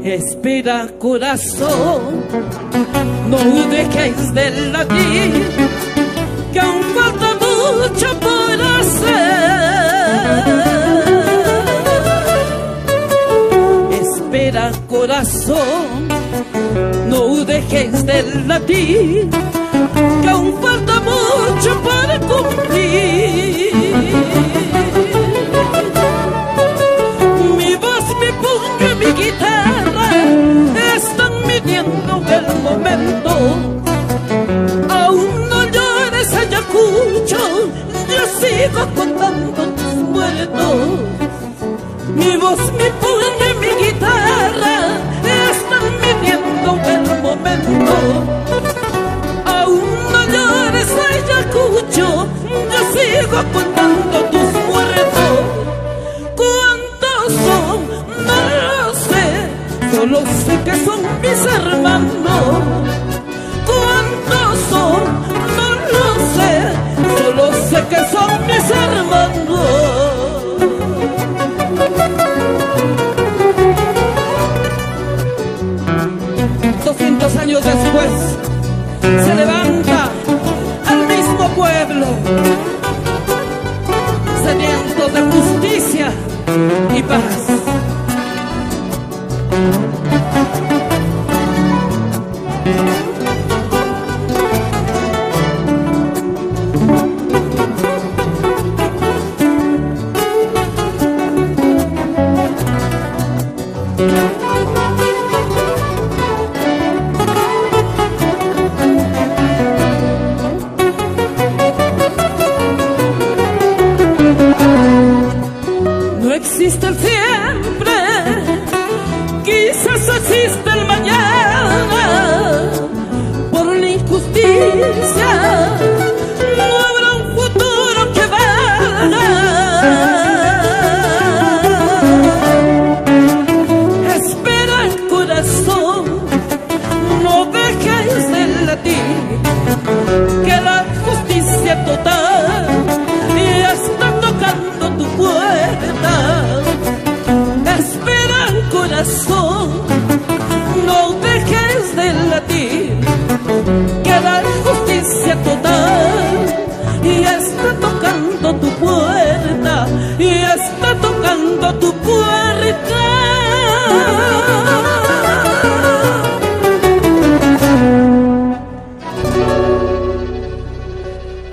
Espera, corazón, no dejes de latir, que aún falta mucho por hacer. Espera, corazón, no dejes de latir, que aún falta mucho para cumplir. Mi voz, mi puño y mi guitarra están midiendo el momento. Aún no llores, Ayacucho, yo sigo contando tus muertos. Mi voz, mi puño y mi guitarra están midiendo el momento. Aún no llores, Ayacucho, yo sigo contando tus muertos. ¿Cuántos son? No lo sé, solo sé que son mis hermanos. ¿Cuántos son? No lo sé, solo sé que son mis hermanos. 200 años después se levanta al mismo pueblo, sediento de justicia y paz. No existe el siempre, quizás existe el mañana. Por la injusticia no habrá un futuro que valga. Espera, corazón, no dejes de latir, que la justicia total está tocando tu puerta. Espera, corazón, no dejes de latir, que la justicia total está tocando tu puerta, y está tocando tu puerta.